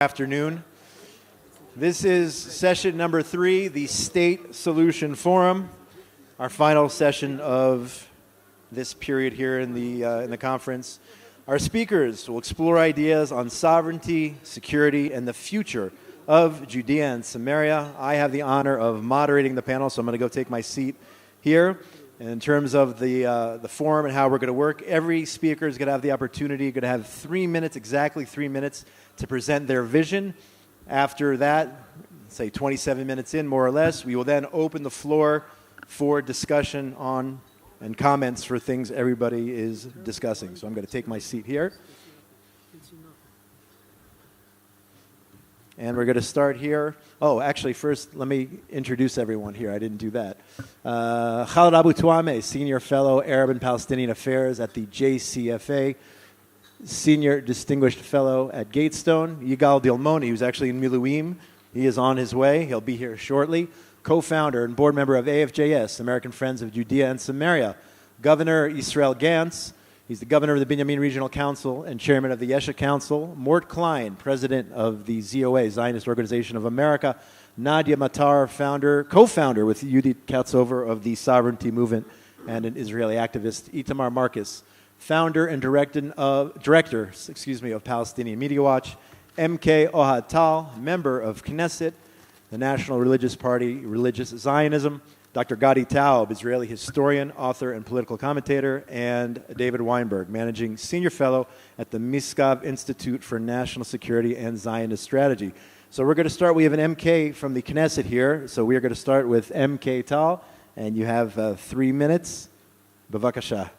Afternoon. This is session number 3, the State Solution Forum, our final session of this period here in the conference. Our speakers will explore ideas on sovereignty, security, and the future of Judea and Samaria. I have the honor of moderating the panel, so I'm going to go take my seat here. And in terms of the forum and how we're going to work, every speaker is going to have the opportunity, going to have 3 minutes, exactly 3 minutes, to present their vision. After that, say 27 minutes in, more or less, we will then open the floor for discussion on and comments for things everybody is discussing. So I'm going to take my seat here. And we're going to start here. Oh, actually, first, let me introduce everyone here. I didn't do that. Khaled Abu Tuame, Senior Fellow, Arab and Palestinian Affairs at the JCFA. Senior Distinguished Fellow at Gatestone. Yigal Dilmoni, who's actually in Miluim. He is on his way. He'll be here shortly. Co-founder and board member of AFJS, American Friends of Judea and Samaria. Governor Israel Gantz. He's the governor of the Binyamin Regional Council and chairman of the Yesha Council. Mort Klein, president of the ZOA, Zionist Organization of America. Nadia Matar, co-founder with Yudit Katzover of the Sovereignty Movement and an Israeli activist. Itamar Marcus, founder and director of Palestinian Media Watch. MK Ohad Tal, member of Knesset, the National Religious Party, Religious Zionism. Dr. Gadi Taub, Israeli historian, author, and political commentator. And David Weinberg, managing senior fellow at the Miskav Institute for National Security and Zionist Strategy. So we're going to start. We have an MK from the Knesset here. So we are going to start with MK Tal. And you have 3 minutes. Bavakasha.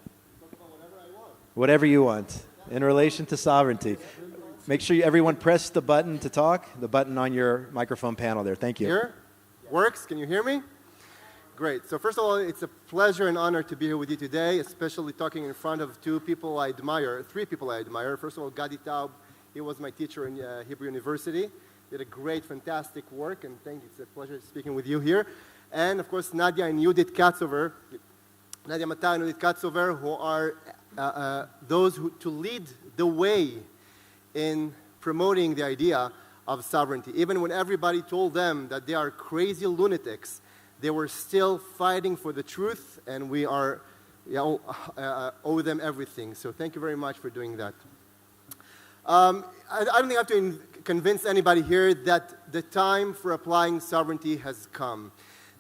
Whatever you want in relation to sovereignty. Make sure everyone press the button to talk, the button on your microphone panel there. Thank you. Here? Works? Can you hear me? Great. So first of all, it's a pleasure and honor to be here with you today, especially talking in front of three people I admire. First of all, Gadi Taub, he was my teacher in Hebrew University. Did a great, fantastic work, and it's a pleasure speaking with you here. And of course, Nadia and Yudit Katzover, Nadia Matar and Yudit Katzover, who are those who to lead the way in promoting the idea of sovereignty. Even when everybody told them that they are crazy lunatics, they were still fighting for the truth, and we owe them everything. So thank you very much for doing that. I don't think I have to convince anybody here that the time for applying sovereignty has come.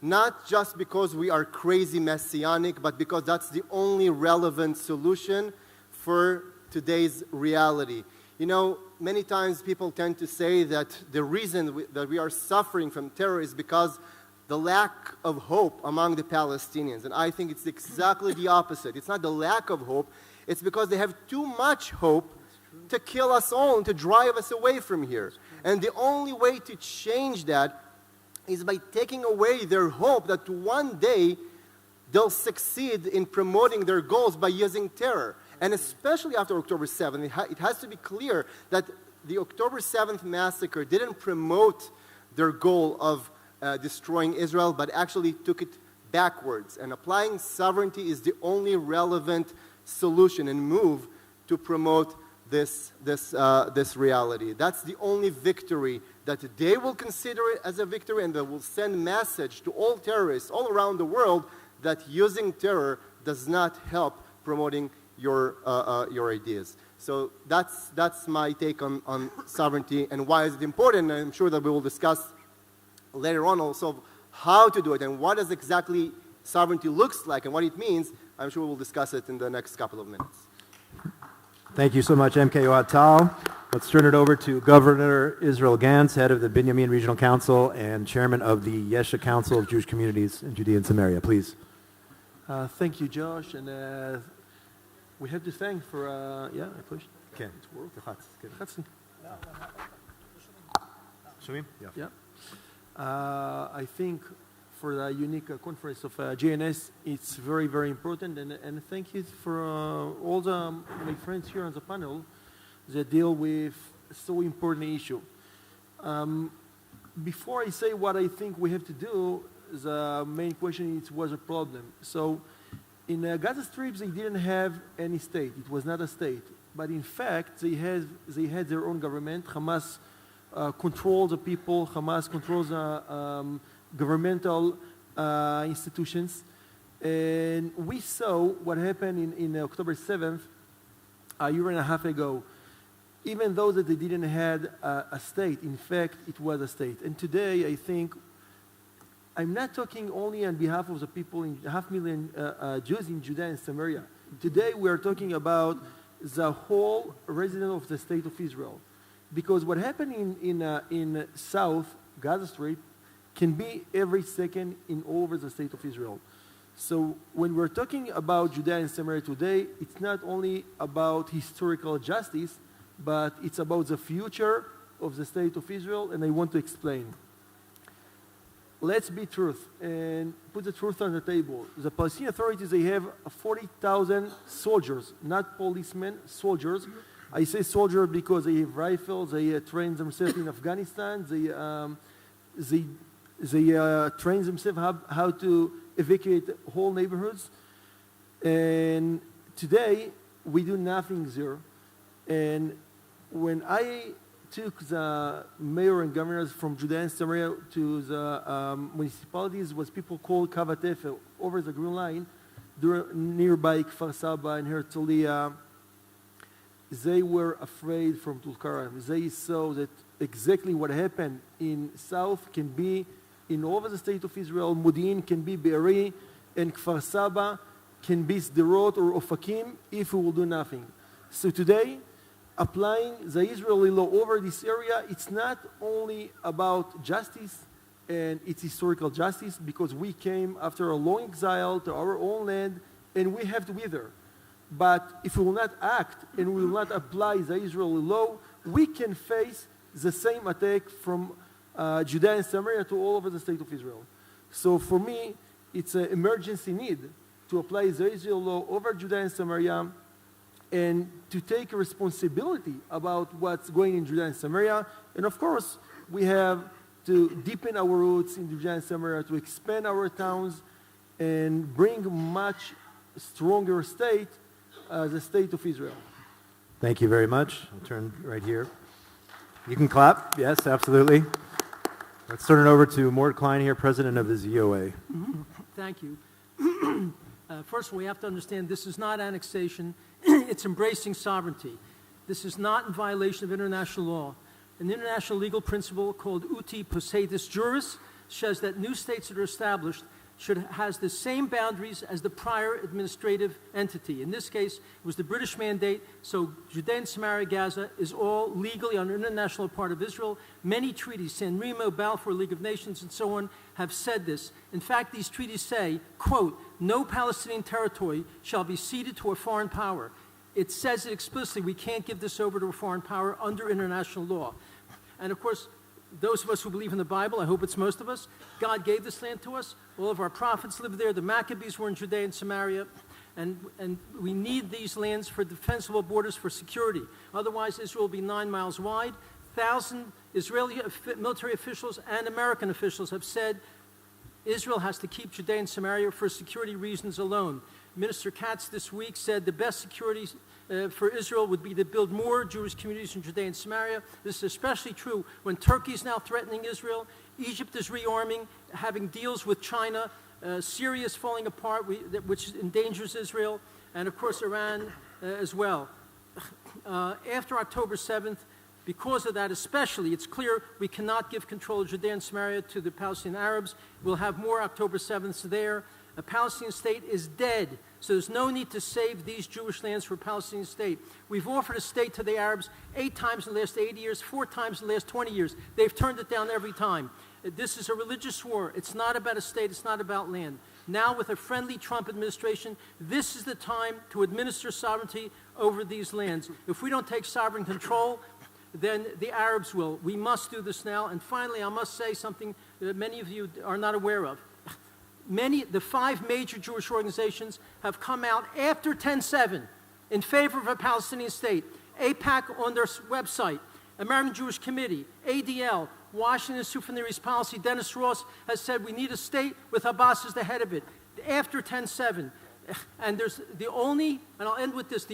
Not just because we are crazy messianic, but because that's the only relevant solution for today's reality. You know, many times people tend to say that the reason that we are suffering from terror is because the lack of hope among the Palestinians. And I think it's exactly the opposite. It's not the lack of hope. It's because they have too much hope to kill us all and to drive us away from here. And the only way to change that is by taking away their hope that one day they'll succeed in promoting their goals by using terror. And especially after October 7th, it has to be clear that the October 7th massacre didn't promote their goal of destroying Israel, but actually took it backwards. And applying sovereignty is the only relevant solution and move to promote this reality. That's the only victory that they will consider it as a victory, and that will send message to all terrorists all around the world that using terror does not help promoting your ideas. So that's my take on sovereignty and why is it important. And I'm sure that we will discuss later on also how to do it and what does exactly sovereignty looks like and what it means. I'm sure we'll discuss it in the next couple of minutes. Thank you so much, MK Ohad Tal. Let's turn it over to Governor Israel Gantz, head of the Binyamin Regional Council and chairman of the Yesha Council of Jewish Communities in Judea and Samaria. Please. Thank you, Josh. And we have to thank for, I pushed. Okay. It's working. Yeah. I think for the unique conference of JNS, it's very, very important. And thank you for all my friends here on the panel that deal with a so important issue. Before I say what I think we have to do, the main question is, was a problem. So in Gaza Strip, they didn't have any state. It was not a state. But in fact, they had their own government. Hamas control the people. Hamas controls governmental institutions. And we saw what happened in October 7th, a year and a half ago. Even though that they didn't have a state, in fact, it was a state. And today, I think, I'm not talking only on behalf of the people, 500,000 Jews in Judea and Samaria. Today, we are talking about the whole resident of the state of Israel. Because what happened in South Gaza Strip can be every second in all over the state of Israel. So when we're talking about Judea and Samaria today, it's not only about historical justice, but it's about the future of the state of Israel, and I want to explain. Let's be truth and put the truth on the table. The Palestinian authorities, they have 40,000 soldiers, not policemen, soldiers. I say soldiers because they have rifles, they train themselves in Afghanistan, they train themselves how to evacuate whole neighborhoods. And today, we do nothing there. And when I took the mayor and governors from Judea and Samaria to the municipalities, what people call Kavatef, over the Green Line, nearby Kfar Saba and Herzliya, they were afraid from Tulkarem. They saw that exactly what happened in south can be in all over the state of Israel. Modi'in can be Be'eri, and Kfar Saba can be Sderot or Ofakim if we will do nothing. So today, applying the Israeli law over this area, it's not only about justice and it's historical justice, because we came after a long exile to our own land and we have to be there. But if we will not act and we will not apply the Israeli law, we can face the same attack from Judea and Samaria to all over the state of Israel. So for me, it's an emergency need to apply the Israeli law over Judea and Samaria, and to take responsibility about what's going in Judea and Samaria. And of course, we have to deepen our roots in Judea and Samaria, to expand our towns, and bring much stronger state, the state of Israel. Thank you very much. I'll turn right here. You can clap. Yes, absolutely. Let's turn it over to Mort Klein here, president of the ZOA. Thank you. First of all, we have to understand this is not annexation. It's embracing sovereignty. This is not in violation of international law. An international legal principle called uti possidetis juris says that new states that are established has the same boundaries as the prior administrative entity. In this case, it was the British mandate, so Judea and Samaria, Gaza is all legally on an international part of Israel. Many treaties, San Remo, Balfour, League of Nations, and so on, have said this. In fact, these treaties say, quote, no Palestinian territory shall be ceded to a foreign power. It says it explicitly, we can't give this over to a foreign power under international law. And of course, those of us who believe in the Bible, I hope it's most of us, God gave this land to us. All of our prophets lived there. The Maccabees were in Judea and Samaria. And we need these lands for defensible borders for security. Otherwise, Israel will be 9 miles wide. 1,000 Israeli military officials and American officials have said Israel has to keep Judea and Samaria for security reasons alone. Minister Katz this week said the best security for Israel would be to build more Jewish communities in Judea and Samaria. This is especially true when Turkey is now threatening Israel. Egypt is rearming, having deals with China. Syria is falling apart, which endangers Israel. And of course, Iran as well. After October 7th, because of that especially, it's clear we cannot give control of Judea and Samaria to the Palestinian Arabs. We'll have more October 7th there. A Palestinian state is dead, so there's no need to save these Jewish lands for a Palestinian state. We've offered a state to the Arabs 8 times in the last 80 years, 4 times in the last 20 years. They've turned it down every time. This is a religious war. It's not about a state. It's not about land. Now, with a friendly Trump administration, this is the time to administer sovereignty over these lands. If we don't take sovereign control, then the Arabs will. We must do this now. And finally, I must say something that many of you are not aware of. The 5 major Jewish organizations have come out after 10/7 in favor of a Palestinian state. AIPAC on their website, American Jewish Committee, ADL, Washington Institute for Near East Policy, Dennis Ross has said we need a state with Abbas as the head of it. After 10/7, and there's the only, and I'll end with this,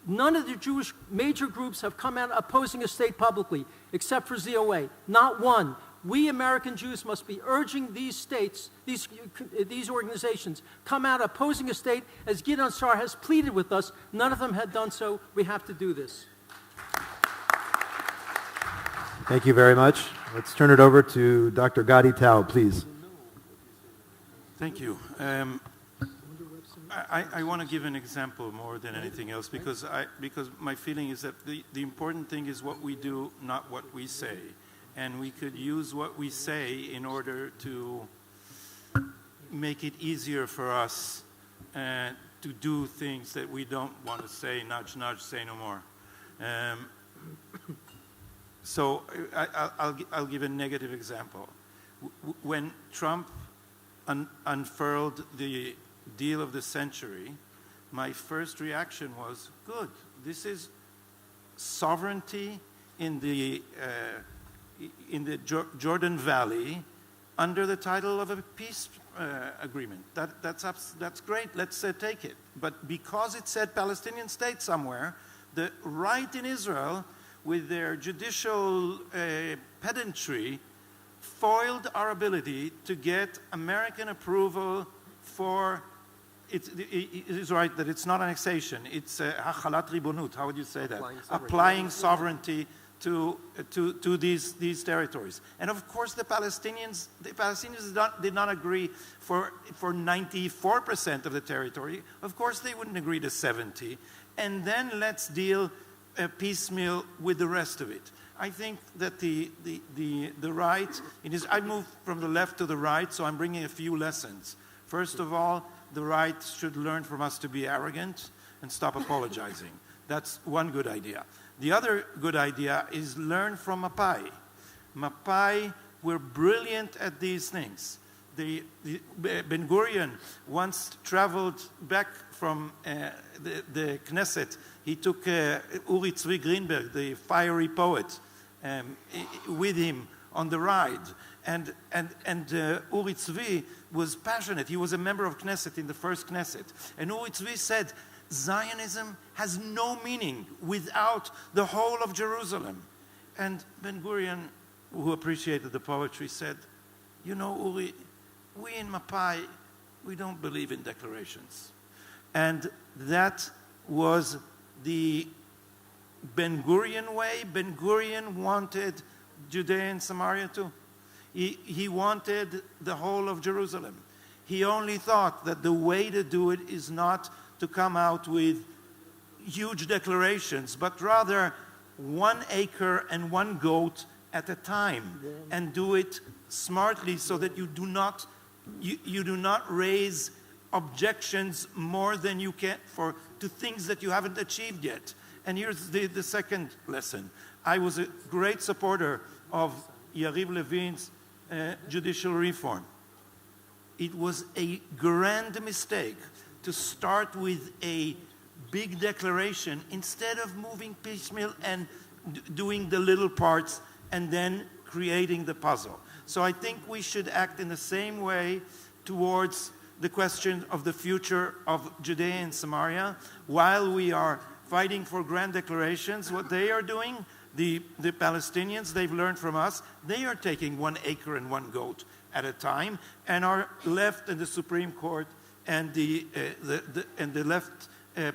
none of the Jewish major groups have come out opposing a state publicly. except for ZOA. Not one. We American Jews must be urging these states, these organizations, come out opposing a state as Gideon Sa'ar has pleaded with us. None of them had done so. We have to do this. Thank you very much. Let's turn it over to Dr. Ohad Tal, please. Thank you. I want to give an example more than anything else because my feeling is that the important thing is what we do, not what we say. And we could use what we say in order to make it easier for us to do things that we don't want to say, nudge, nudge, say no more. So I'll give a negative example. When Trump unfurled the deal of the century, my first reaction was, good, this is sovereignty in the Jordan Valley under the title of a peace agreement. That's great, let's take it. But because it said Palestinian state somewhere, the right in Israel, with their judicial pedantry, foiled our ability to get American approval for, it is right that it's not annexation, it's hachalat ribonut, how would you say that? Applying sovereignty to these territories. And of course the Palestinians did not agree for 94% of the territory. Of course they wouldn't agree to 70. And then let's deal piecemeal with the rest of it. I think that the right, I moved from the left to the right, so I'm bringing a few lessons. First of all, the right should learn from us to be arrogant and stop apologizing. That's one good idea. The other good idea is learn from Mapai. Mapai were brilliant at these things. Ben Gurion once traveled back from the Knesset. He took Uri Tzvi Greenberg, the fiery poet, with him on the ride. And Uri Tzvi was passionate. He was a member of Knesset in the first Knesset. And Uri Tzvi said, Zionism has no meaning without the whole of Jerusalem. And Ben Gurion, who appreciated the poetry, said, you know, Uri, we in Mapai, we don't believe in declarations. And that was the Ben Gurion way. Ben Gurion wanted Judea and Samaria too. He wanted the whole of Jerusalem. He only thought that the way to do it is not to come out with huge declarations, but rather 1 acre and 1 goat at a time, and do it smartly so that you do not raise objections more than you can to things that you haven't achieved yet. And here's the second lesson. I was a great supporter of Yariv Levin's judicial reform. It was a grand mistake to start with a big declaration instead of moving piecemeal and doing the little parts and then creating the puzzle. So I think we should act in the same way towards the question of the future of Judea and Samaria. While we are fighting for grand declarations, what they are doing, the Palestinians, they've learned from us, they are taking 1 acre and 1 goat at a time, and our left and the Supreme Court and the left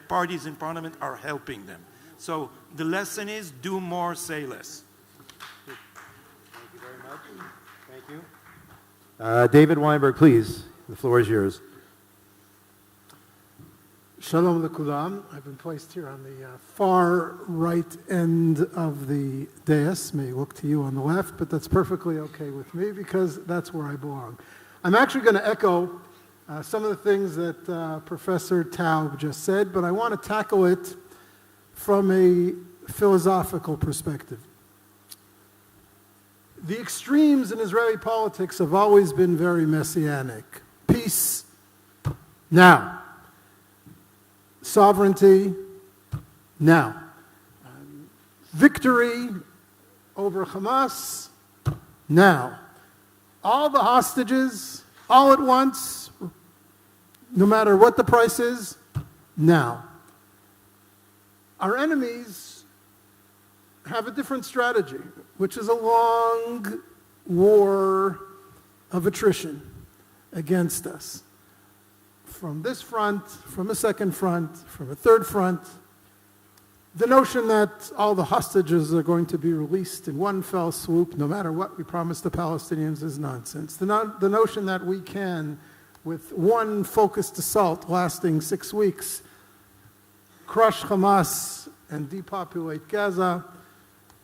parties in Parliament are helping them. So the lesson is do more, say less. Thank you very much. Thank you. David Weinberg, please. The floor is yours. Shalom lekulam. I've been placed here on the far right end of the dais. May look to you on the left, but that's perfectly okay with me because that's where I belong. I'm actually going to echo some of the things that Professor Tal just said, but I want to tackle it from a philosophical perspective. The extremes in Israeli politics have always been very messianic. Peace now. Sovereignty now. Victory over Hamas now. All the hostages, all at once, no matter what the price is, now. Our enemies have a different strategy, which is a long war of attrition against us. From this front, from a second front, from a third front. The notion that all the hostages are going to be released in one fell swoop, no matter what we promise the Palestinians, is nonsense. The notion that we can, with one focused assault lasting 6 weeks, crush Hamas and depopulate Gaza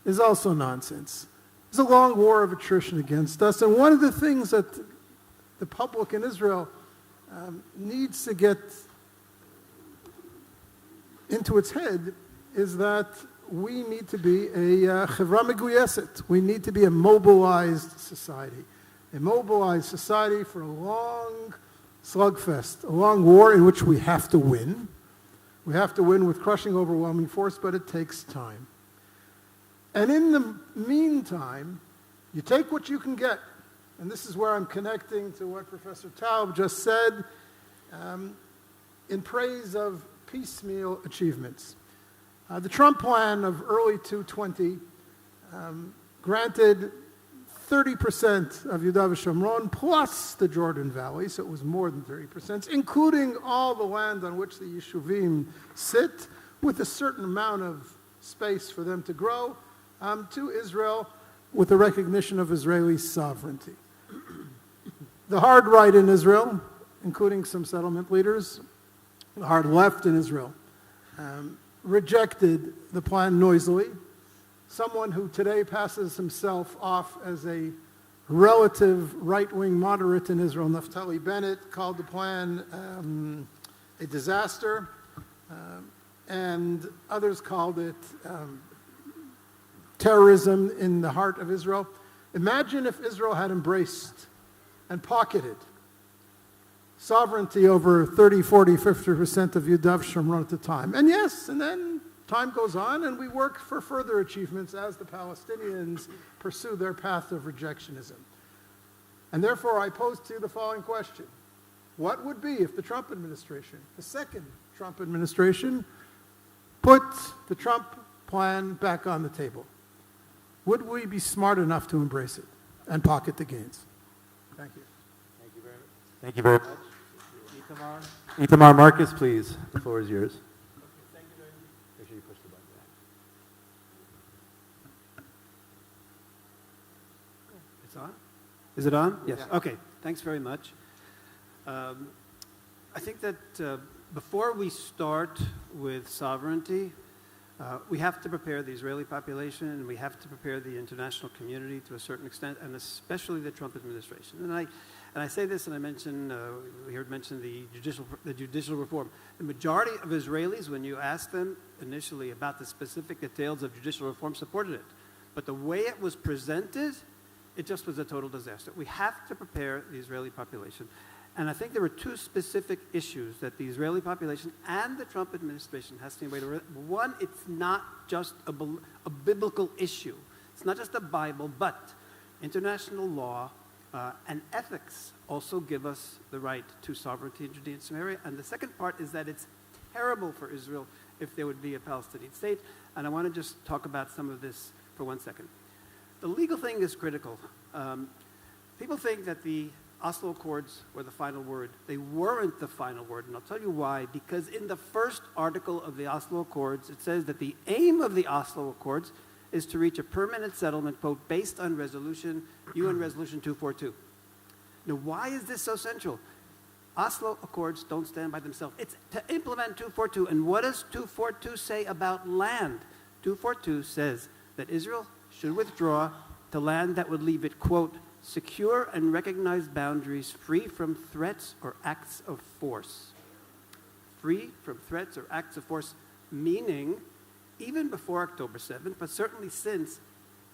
is also nonsense. There's a long war of attrition against us, and one of the things that the public in Israel needs to get into its head is that we need to be a chevra meguyeset. We need to be a mobilized society. A mobilized society for a long slugfest, a long war in which we have to win. We have to win with crushing, overwhelming force, but it takes time. And in the meantime, you take what you can get. And this is where I'm connecting to what Professor Tal just said in praise of piecemeal achievements. The Trump plan of early 2020 granted 30% of Yehuda v'Shomron plus the Jordan Valley, so it was more than 30%, including all the land on which the Yeshuvim sit, with a certain amount of space for them to grow, to Israel with the recognition of Israeli sovereignty. The hard right in Israel, including some settlement leaders, the hard left in Israel, rejected the plan noisily. Someone who today passes himself off as a relative right-wing moderate in Israel, Naftali Bennett, called the plan a disaster, and others called it terrorism in the heart of Israel. Imagine if Israel had embraced and pocketed sovereignty over 30, 40, 50% of Yehuda v'Shomron at the time. And yes, and then time goes on and we work for further achievements as the Palestinians pursue their path of rejectionism. And therefore I pose to you the following question. What would be if the Trump administration, the second Trump administration, put the Trump plan back on the table? Would we be smart enough to embrace it and pocket the gains? Thank you. Thank you very much. Thank you very much. Itamar Marcus, please. The floor is yours. Thank you very much. Make sure you push the button. It's on? Is it on? Yes. Yeah. Okay. Thanks very much. I think that before we start with sovereignty, we have to prepare the Israeli population and we have to prepare the international community to a certain extent, and especially the Trump administration. And I say this, and I mentioned, we heard mentioned the judicial reform. The majority of Israelis, when you ask them initially about the specific details of judicial reform, supported it. But the way it was presented, it just was a total disaster. We have to prepare the Israeli population. And I think there were two specific issues that the Israeli population and the Trump administration has to be aware of. One, it's not just a biblical issue. It's not just the Bible, but international law and ethics also give us the right to sovereignty in Judea and Samaria. And the second part is that it's terrible for Israel if there would be a Palestinian state. And I want to just talk about some of this for 1 second. The legal thing is critical. People think that the Oslo Accords were the final word. They weren't the final word, and I'll tell you why. Because in the first article of the Oslo Accords, it says that the aim of the Oslo Accords is to reach a permanent settlement, quote, based on UN Resolution 242. Now, why is this so central? Oslo Accords don't stand by themselves. It's to implement 242. And what does 242 say about land? 242 says that Israel should withdraw to land that would leave it, quote, secure and recognized boundaries free from threats or acts of force. Free from threats or acts of force, meaning even before October 7th, but certainly since,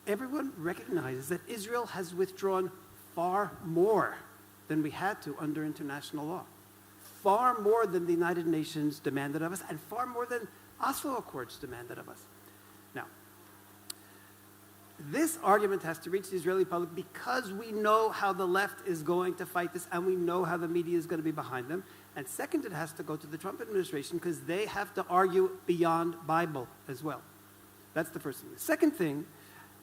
everyone recognizes that Israel has withdrawn far more than we had to under international law. Far more than the United Nations demanded of us, and far more than Oslo Accords demanded of us. Now, this argument has to reach the Israeli public because we know how the left is going to fight this, and we know how the media is going to be behind them. And second, it has to go to the Trump administration because they have to argue beyond Bible as well. That's the first thing. The second thing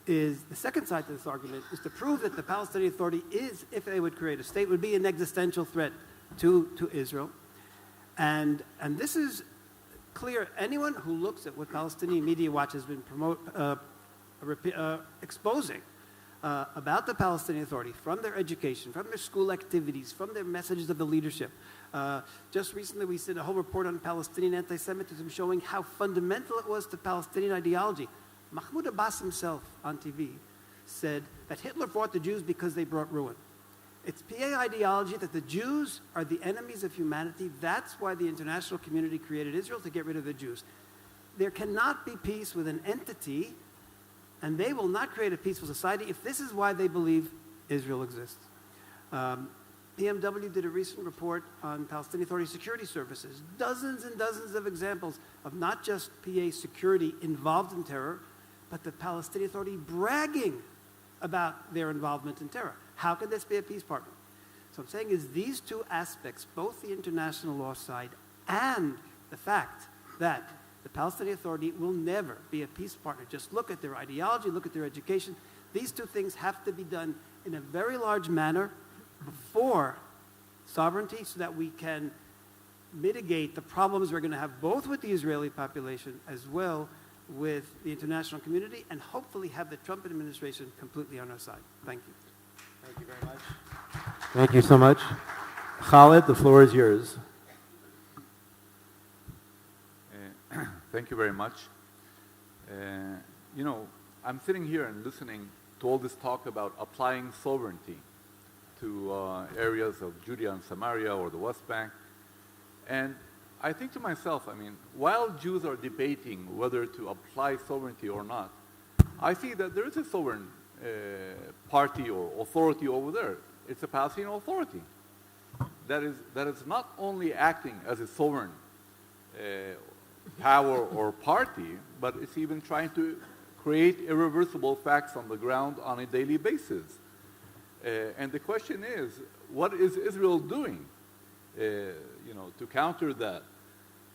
is, the second side to this argument is to prove that the Palestinian Authority is, if they would create a state, would be an existential threat to Israel. And this is clear. Anyone who looks at what Palestinian Media Watch has been exposing about the Palestinian Authority, from their education, from their school activities, from their messages of the leadership. Just recently we did a whole report on Palestinian anti-Semitism showing how fundamental it was to Palestinian ideology. Mahmoud Abbas himself on TV said that Hitler fought the Jews because they brought ruin. It's PA ideology that the Jews are the enemies of humanity. That's why the international community created Israel, to get rid of the Jews. There cannot be peace with an entity, and they will not create a peaceful society if this is why they believe Israel exists. BMW did a recent report on Palestinian Authority security services. Dozens and dozens of examples of not just PA security involved in terror, but the Palestinian Authority bragging about their involvement in terror. How can this be a peace partner? So I'm saying is these two aspects, both the international law side and the fact that the Palestinian Authority will never be a peace partner. Just look at their ideology, look at their education. These two things have to be done in a very large manner before sovereignty, so that we can mitigate the problems we're going to have both with the Israeli population as well with the international community, and hopefully have the Trump administration completely on our side. Thank you. Thank you very much. Thank you so much. Khalid, the floor is yours. Thank you very much. You know, I'm sitting here and listening to all this talk about applying sovereignty to areas of Judea and Samaria or the West Bank. And I think to myself, I mean, while Jews are debating whether to apply sovereignty or not, I see that there is a sovereign party or authority over there. It's a Palestinian Authority that is not only acting as a sovereign power or party, but it's even trying to create irreversible facts on the ground on a daily basis. And the question is, what is Israel doing, you know, to counter that?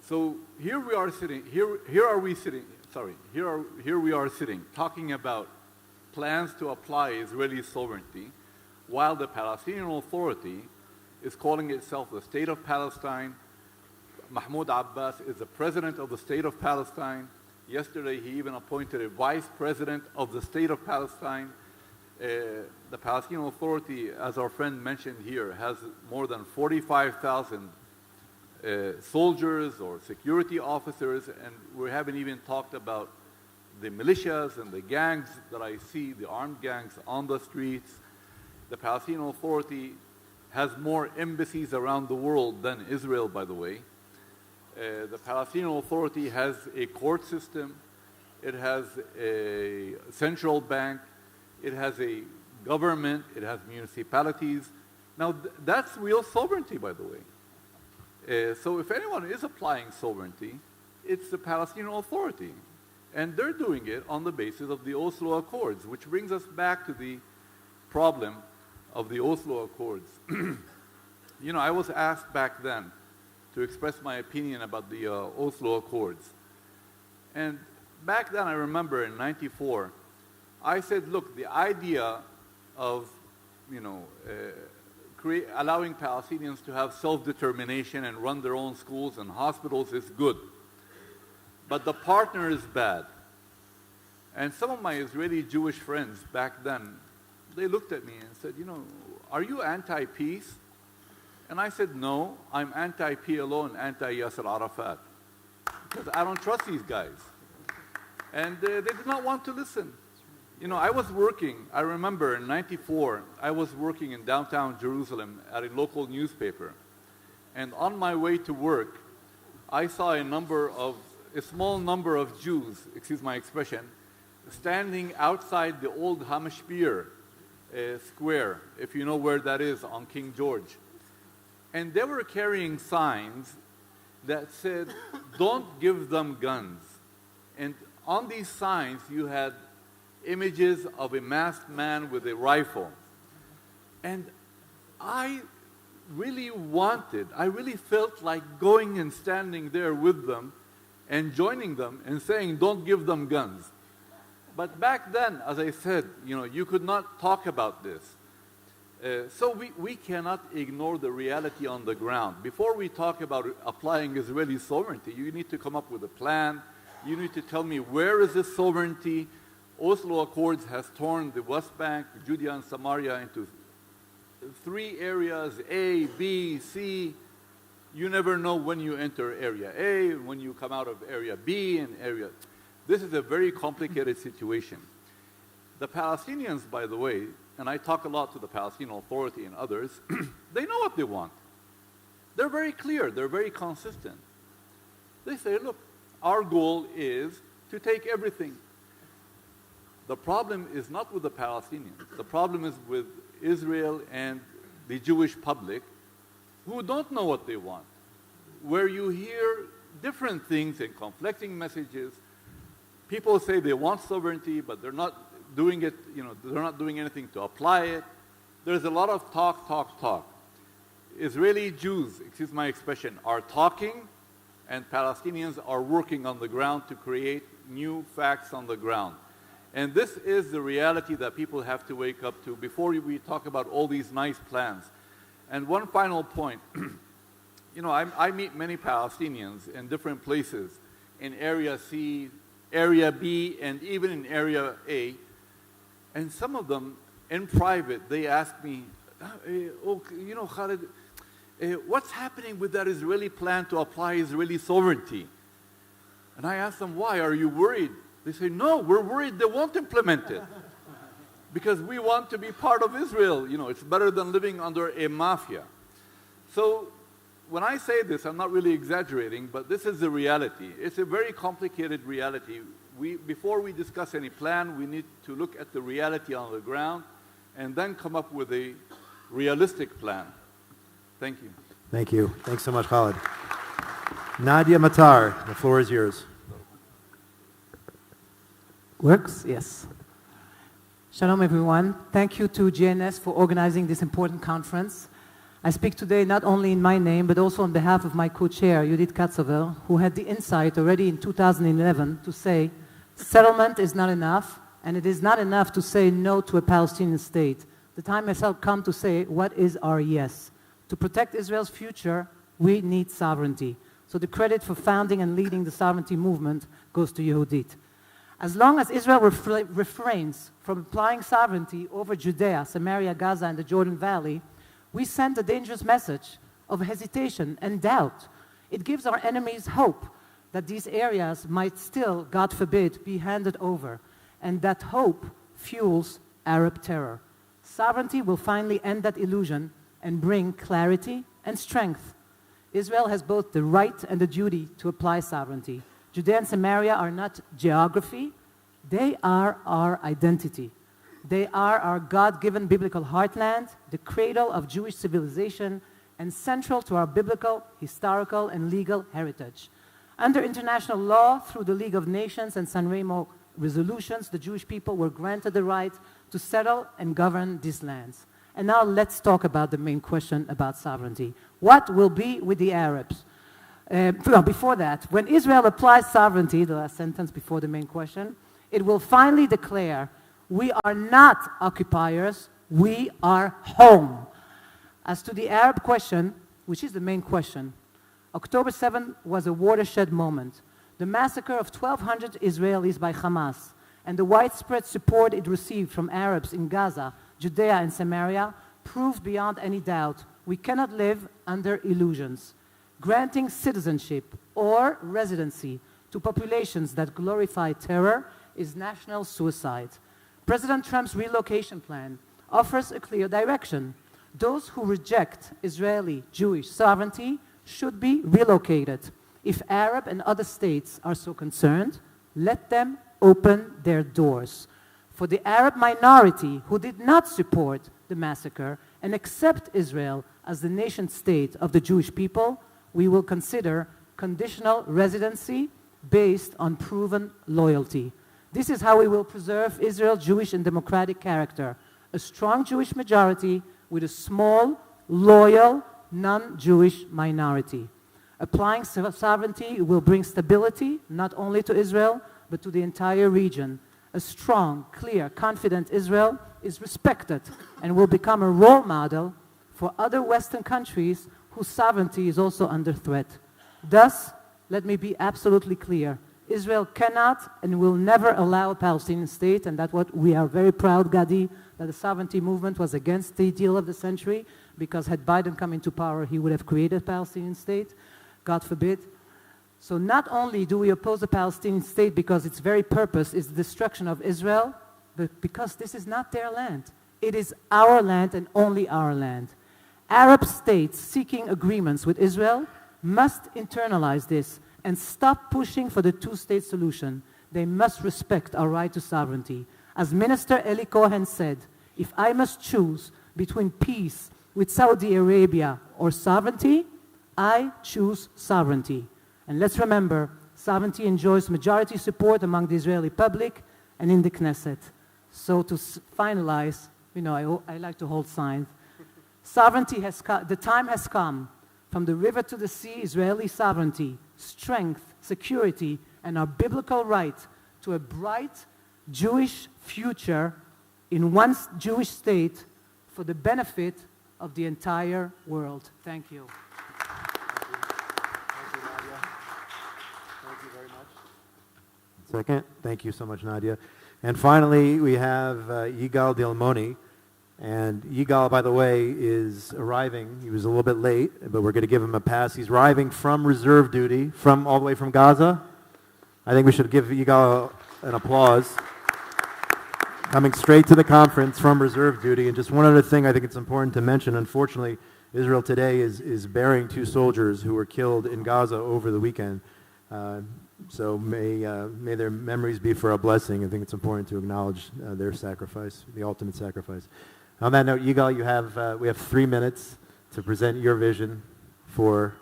So here we are sitting. Here we are sitting, talking about plans to apply Israeli sovereignty, while the Palestinian Authority is calling itself the State of Palestine. Mahmoud Abbas is the president of the State of Palestine. Yesterday, he even appointed a vice president of the State of Palestine. The Palestinian Authority, as our friend mentioned here, has more than 45,000 soldiers or security officers, and we haven't even talked about the militias and the gangs that I see, the armed gangs on the streets. The Palestinian Authority has more embassies around the world than Israel, by the way. The Palestinian Authority has a court system. It has a central bank. It has a government. It has municipalities. Now, that's real sovereignty, by the way. So if anyone is applying sovereignty, it's the Palestinian Authority. And they're doing it on the basis of the Oslo Accords, which brings us back to the problem of the Oslo Accords. You know, I was asked back then to express my opinion about the Oslo Accords. And back then, I remember in '94, I said, look, the idea of, you know, allowing Palestinians to have self-determination and run their own schools and hospitals is good. But the partner is bad. And some of my Israeli Jewish friends back then, they looked at me and said, you know, are you anti-peace? And I said, no, I'm anti-PLO and anti-Yasser Arafat. Because I don't trust these guys. And they did not want to listen. You know, I was working, I remember in '94, I was working in downtown Jerusalem at a local newspaper. And on my way to work, I saw a small number of Jews, excuse my expression, standing outside the old Hamashpir square, if you know where that is, on King George. And they were carrying signs that said, don't give them guns. And on these signs, you had images of a masked man with a rifle. And I really felt like going and standing there with them and joining them and saying, don't give them guns. But back then, as I said, you could not talk about this. So we cannot ignore the reality on the ground. Before we talk about applying Israeli sovereignty, you need to come up with a plan. You need to tell me, where is this sovereignty? Oslo Accords has torn the West Bank, Judea and Samaria into 3 areas, A, B, C. You never know when you enter area A, when you come out of area B and area. This is a very complicated situation. The Palestinians, by the way, and I talk a lot to the Palestinian Authority and others, they know what they want. They're very clear, they're very consistent. They say, look, our goal is to take everything. The problem is not with the Palestinians. The problem is with Israel and the Jewish public who don't know what they want, where you hear different things and conflicting messages. People say they want sovereignty, but they're not doing it, they're not doing anything to apply it. There's a lot of talk. Israeli Jews, excuse my expression, are talking, and Palestinians are working on the ground to create new facts on the ground. And this is the reality that people have to wake up to before we talk about all these nice plans. And one final point, I meet many Palestinians in different places, in Area C, Area B, and even in Area A. And some of them, in private, they ask me, Khalid, what's happening with that Israeli plan to apply Israeli sovereignty? And I ask them, why? Are you worried? They say, no, we're worried they won't implement it. Because we want to be part of Israel. It's better than living under a mafia. So when I say this, I'm not really exaggerating, but this is the reality. It's a very complicated reality. Before we discuss any plan, we need to look at the reality on the ground and then come up with a realistic plan. Thank you. Thank you. Thanks so much, Khalid. Nadia Matar, the floor is yours. Works? Yes. Shalom, everyone. Thank you to JNS for organizing this important conference. I speak today not only in my name, but also on behalf of my co-chair, Judith Katzover, who had the insight already in 2011 to say, settlement is not enough, and it is not enough to say no to a Palestinian state. The time has come to say, what is our yes? To protect Israel's future, we need sovereignty. So the credit for founding and leading the sovereignty movement goes to Yehudit. As long as Israel refrains from applying sovereignty over Judea, Samaria, Gaza, and the Jordan Valley, we send a dangerous message of hesitation and doubt. It gives our enemies hope that these areas might still, God forbid, be handed over, and that hope fuels Arab terror. Sovereignty will finally end that illusion and bring clarity and strength. Israel has both the right and the duty to apply sovereignty. Judea and Samaria are not geography, they are our identity. They are our God-given biblical heartland, the cradle of Jewish civilization, and central to our biblical, historical, and legal heritage. Under international law, through the League of Nations and San Remo resolutions, the Jewish people were granted the right to settle and govern these lands. And now let's talk about the main question about sovereignty. What will be with the Arabs? Before that, when Israel applies sovereignty, the last sentence before the main question, it will finally declare, we are not occupiers, we are home. As to the Arab question, which is the main question, October 7 was a watershed moment. The massacre of 1,200 Israelis by Hamas and the widespread support it received from Arabs in Gaza, Judea, and Samaria proved beyond any doubt we cannot live under illusions. Granting citizenship or residency to populations that glorify terror is national suicide. President Trump's relocation plan offers a clear direction. Those who reject Israeli Jewish sovereignty should be relocated. If Arab and other states are so concerned, let them open their doors. For the Arab minority who did not support the massacre and accept Israel as the nation state of the Jewish people, we will consider conditional residency based on proven loyalty. This is how we will preserve Israel's Jewish and democratic character, a strong Jewish majority with a small, loyal, non-Jewish minority. Applying sovereignty will bring stability not only to Israel, but to the entire region. a strong, clear, confident Israel is respected and will become a role model for other Western countries whose sovereignty is also under threat. Thus, let me be absolutely clear. Israel cannot and will never allow a Palestinian state, and that's what we are very proud, Gadi, that the sovereignty movement was against the deal of the century, because had Biden come into power, he would have created a Palestinian state, God forbid. So not only do we oppose the Palestinian state because its very purpose is the destruction of Israel, but because this is not their land. It is our land and only our land. Arab states seeking agreements with Israel must internalize this and stop pushing for the two-state solution. They must respect our right to sovereignty. As Minister Eli Cohen said, if I must choose between peace with Saudi Arabia or sovereignty, I choose sovereignty. And let's remember, sovereignty enjoys majority support among the Israeli public and in the Knesset. So to finalize, I like to hold signs. Sovereignty the time has come. From the river to the sea, Israeli sovereignty, strength, security, and our biblical right to a bright Jewish future in one Jewish state for the benefit of the entire world. Thank you. Second. Thank you so much, Nadia. And finally, we have Yigal Dilmoni. And Yigal, by the way, is arriving. He was a little bit late, but we're going to give him a pass. He's arriving from reserve duty, all the way from Gaza. I think we should give Yigal an applause. Coming straight to the conference from reserve duty. And just one other thing I think it's important to mention. Unfortunately, Israel today is burying 2 soldiers who were killed in Gaza over the weekend. So may their memories be for a blessing. I think it's important to acknowledge their sacrifice, the ultimate sacrifice. On that note, Yigal, we have 3 minutes to present your vision for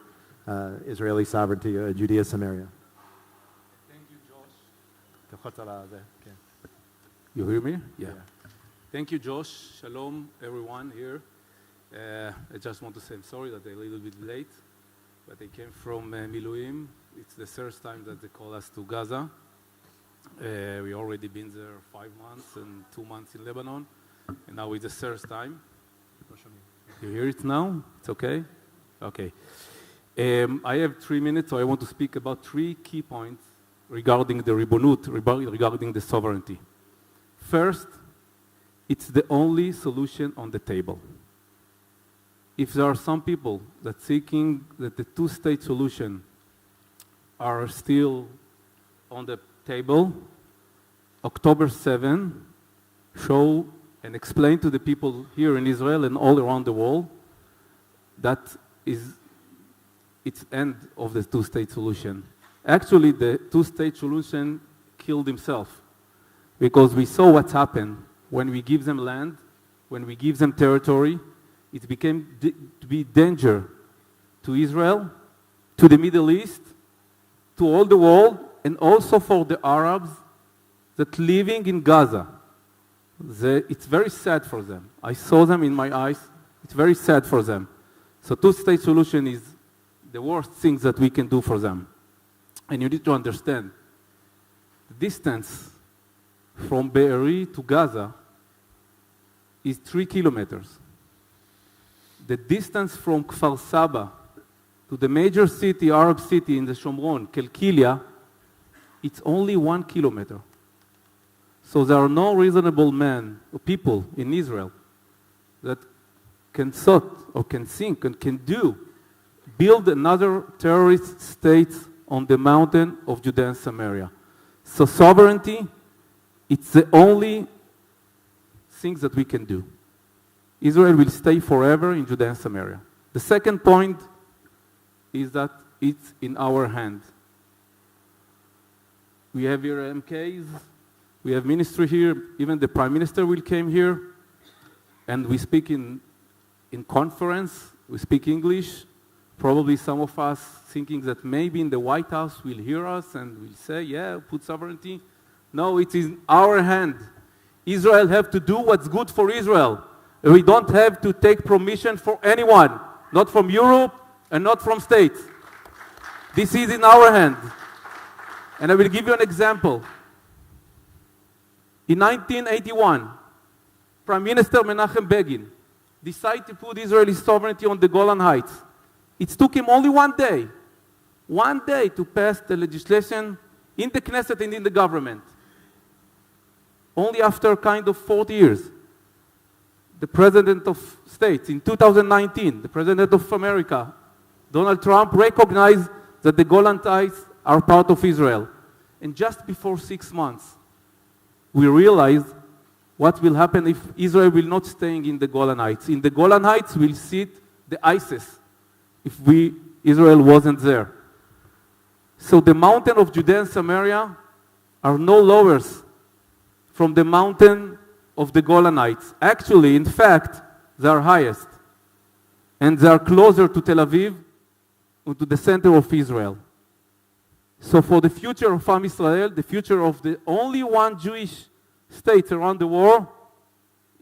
Israeli sovereignty, Judea, Samaria. Thank you, Josh. You hear me? Yeah. Thank you, Josh. Shalom, everyone here. I just want to say I'm sorry that they're a little bit late, but they came from Miluim. It's the first time that they call us to Gaza. We already been there 5 months and 2 months in Lebanon, and now it's the first time. You hear it now? It's okay? Okay. I have 3 minutes, so I want to speak about 3 key points regarding the Ribonut, regarding the sovereignty. First, it's the only solution on the table. If there are some people that seeking that the two-state solution are still on the table, October 7 show and explain to the people here in Israel and all around the world that is its end of the two-state solution. Actually, the two-state solution killed himself, because we saw what happened when we give them land, when we give them territory. It became to be danger to Israel, to the Middle East, to all the world, and also for the Arabs that living in Gaza. It's very sad for them. I saw them in my eyes. It's very sad for them. So two-state solution is the worst thing that we can do for them. And you need to understand, the distance from Be'eri to Gaza is 3 kilometers. The distance from Kfar Saba to the major city, Arab city in the Shomron, Kelkilia, it's only 1 kilometer. So there are no reasonable men or people in Israel that can thought or can think and can build another terrorist state on the mountain of Judea and Samaria. So sovereignty, it's the only thing that we can do. Israel will stay forever in Judea and Samaria. The second point is that it's in our hand. We have here MKs, we have ministry here, even the Prime Minister will come here, and we speak in conference, we speak English. Probably some of us thinking that maybe in the White House will hear us and will say, yeah, put sovereignty. No, it is in our hand. Israel have to do what's good for Israel. We don't have to take permission for anyone, not from Europe and not from states. This is in our hand. And I will give you an example. In 1981, Prime Minister Menachem Begin decided to put Israeli sovereignty on the Golan Heights. It took him only one day to pass the legislation in the Knesset and in the government. Only after kind of 40 years, the President of States, in 2019, the President of America, Donald Trump, recognized that the Golan Heights are part of Israel. And just before 6 months, we realized what will happen if Israel will not stay in the Golan Heights. In the Golan Heights will sit the ISIS if Israel wasn't there. So the mountain of Judea and Samaria are no lower from the mountain of the Golan Heights. Actually, in fact, they are highest. And they are closer to Tel Aviv and to the center of Israel. So for the future of Am Israel, the future of the only one Jewish state around the world,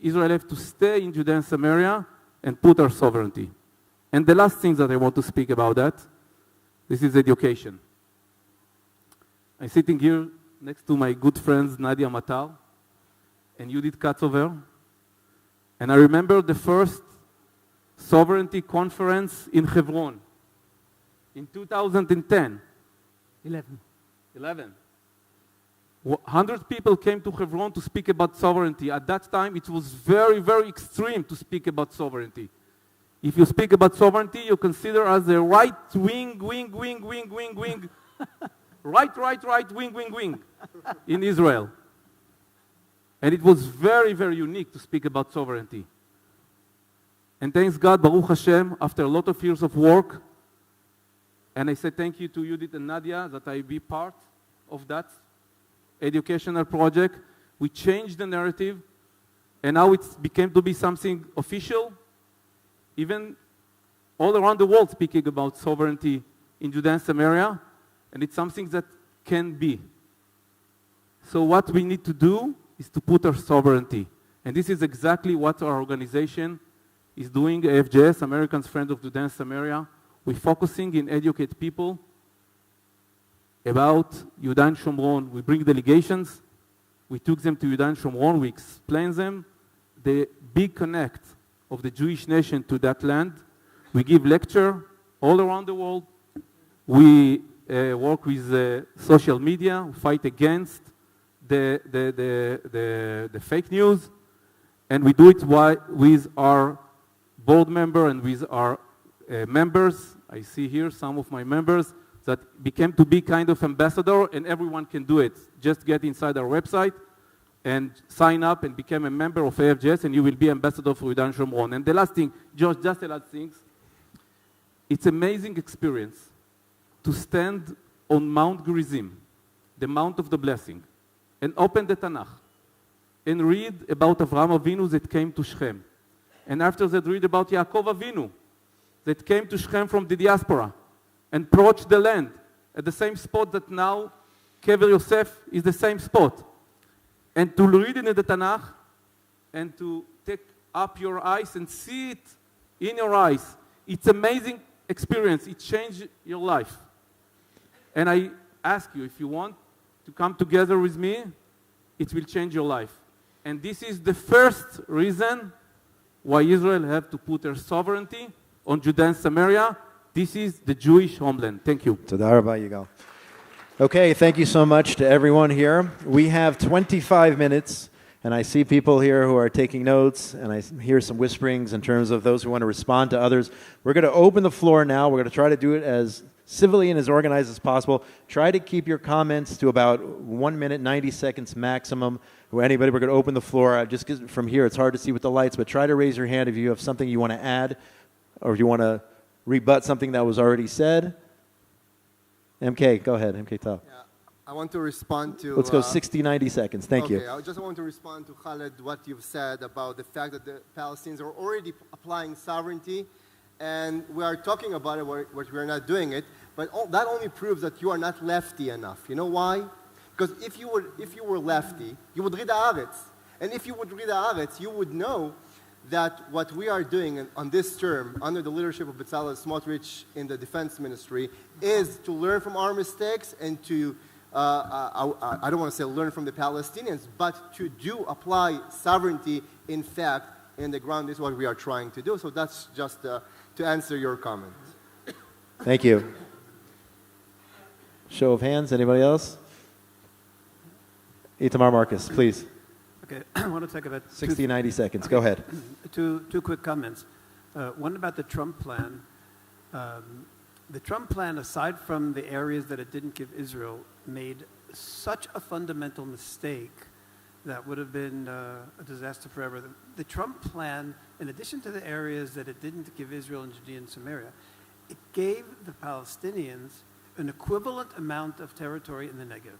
Israel have to stay in Judea and Samaria and put our sovereignty. And the last thing that I want to speak about that, this is education. I'm sitting here next to my good friends Nadia Matar and Judith Katzover. And I remember the first sovereignty conference in Hebron in 2010. 11. 100 people came to Hebron to speak about sovereignty. At that time, it was very, very extreme to speak about sovereignty. If you speak about sovereignty, you consider as a right wing, right, wing in Israel. And it was very, very unique to speak about sovereignty. And thanks God, Baruch Hashem, after a lot of years of work, and I say thank you to Judith and Nadia that I be part of that educational project. We changed the narrative, and now it became to be something official, even all around the world speaking about sovereignty in Judea and Samaria, and it's something that can be. So what we need to do is to put our sovereignty. And this is exactly what our organization is doing, AFJS, Americans Friends of Judea and Samaria. We're focusing in educate people about Yehuda and Shomron. We bring delegations. We took them to Yehuda and Shomron. We explain them the big connect of the Jewish nation to that land. We give lecture all around the world. We work with social media. We fight against the fake news. And we do it with our board member and with our members. I see here some of my members that became to be kind of ambassador, and everyone can do it. Just get inside our website and sign up and become a member of AFJS, and you will be ambassador for Yehuda and Shomron. And the last thing, Josh, just the last things. It's amazing experience to stand on Mount Gerizim, the Mount of the Blessing, and open the Tanakh and read about Avraham Avinu that came to Shechem. And after that, read about Yaakov Avinu that came to Shechem from the diaspora and approached the land at the same spot that now Kever Yosef is the same spot. And to read it in the Tanakh and to take up your eyes and see it in your eyes. It's amazing experience. It changed your life. And I ask you, if you want to come together with me, it will change your life. And this is the first reason why Israel have to put her sovereignty on Judea and Samaria. This is the Jewish homeland. Thank you. Toda rabba, Yigal. Okay, thank you so much to everyone here. We have 25 minutes, and I see people here who are taking notes, and I hear some whisperings in terms of those who want to respond to others. We're going to open the floor now. We're going to try to do it as civilly and as organized as possible. Try to keep your comments to about 1 minute, 90 seconds maximum. Anybody, we're going to open the floor. Just from here, it's hard to see with the lights, but try to raise your hand if you have something you want to add, or if you want to rebut something that was already said. MK, go ahead. MK Tal. Yeah, I want to respond to... Let's go 60, 90 seconds. Thank you. Okay, I just want to respond to Khaled, what you've said about the fact that the Palestinians are already applying sovereignty, and we are talking about it, but we're not doing it. But that only proves that you are not lefty enough. You know why? Because if you were lefty, you would read the Haaretz. And if you would read the Haaretz, you would know that what we are doing on this term, under the leadership of Bezalel Smotrich in the defense ministry, is to learn from our mistakes and to I don't want to say learn from the Palestinians, but to apply sovereignty, in fact, in the ground is what we are trying to do. So that's just to answer your comment. Thank you. Show of hands. Anybody else? Itamar Marcus, please. Okay, I want to talk about 60, 90 seconds. Go ahead. Two quick comments. One about the Trump plan. The Trump plan, aside from the areas that it didn't give Israel, made such a fundamental mistake that would have been a disaster forever. The Trump plan, in addition to the areas that it didn't give Israel and Judea and Samaria, it gave the Palestinians an equivalent amount of territory in the Negev.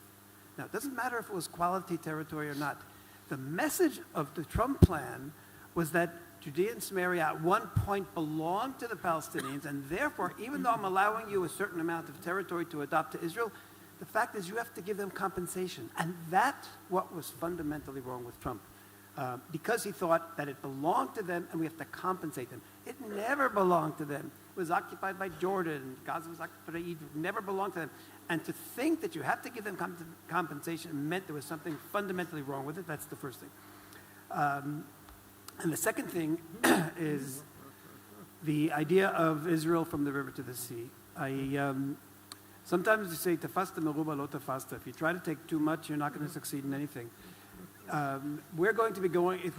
Now, it doesn't matter if it was quality territory or not. The message of the Trump plan was that Judea and Samaria at one point belonged to the Palestinians, and therefore, even though I'm allowing you a certain amount of territory to adopt to Israel, the fact is you have to give them compensation. And that's what was fundamentally wrong with Trump. Because he thought that it belonged to them and we have to compensate them. It never belonged to them. It was occupied by Jordan. Gaza was occupied by Egypt. It never belonged to them. And to think that you have to give them compensation meant there was something fundamentally wrong with it. That's the first thing. And the second thing is the idea of Israel from the river to the sea. Sometimes you say, tafasta meruba lo tafasta. If you try to take too much, you're not going to succeed in anything. We're going to be going,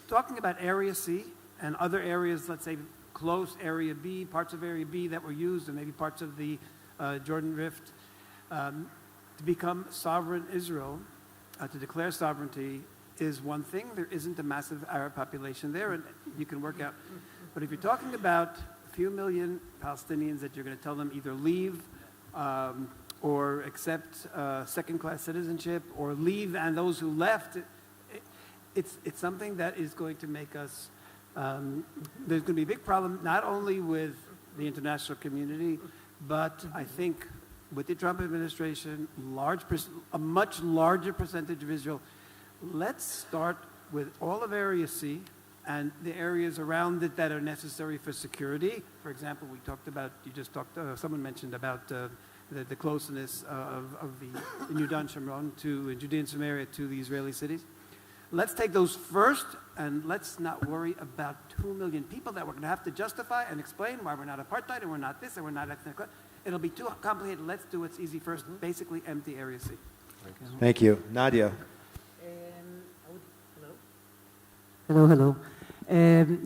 talking about Area C and other areas, let's say close Area B, parts of Area B that were used, and maybe parts of the Jordan Rift, to become sovereign Israel, to declare sovereignty is one thing. There isn't a massive Arab population there, and you can work out. But if you're talking about a few million Palestinians that you're going to tell them either leave or accept second-class citizenship, or leave, and those who left, it's something that is going to make us, there's going to be a big problem, not only with the international community, but I think with the Trump administration, a much larger percentage of Israel. Let's start with all of Area C and the areas around it that are necessary for security. For example, we talked about, someone mentioned about the closeness of the Yudan Shomron to Judea and Samaria to the Israeli cities. Let's take those first, and let's not worry about 2 million people that we're going to have to justify and explain why we're not apartheid and we're not this and we're not ethnic. It'll be too complicated. Let's do what's easy first. Basically, empty Area C. Thank you. Nadia. Hello.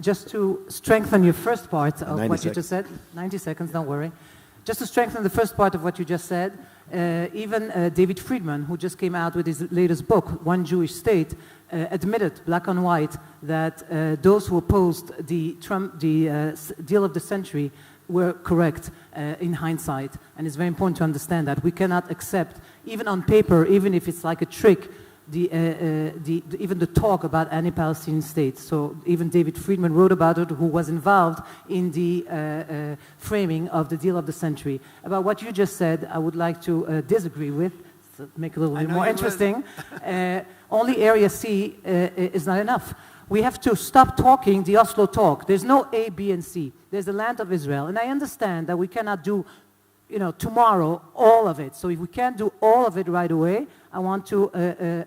Just to strengthen your first part of what you just said, 90 seconds, don't worry. Just to strengthen the first part of what you just said, even David Friedman, who just came out with his latest book, One Jewish State, admitted, black and white, that those who opposed the deal of the century were correct in hindsight. And it's very important to understand that. We cannot accept, even on paper, even if it's like a trick, even the talk about any Palestinian state. So even David Friedman wrote about it, who was involved in the framing of the deal of the century. About what you just said, I would like to disagree with, to make it a little bit more interesting. Only Area C is not enough. We have to stop talking the Oslo talk. There's no A, B, and C. There's the land of Israel. And I understand that we cannot do tomorrow, all of it. So if we can't do all of it right away, I want to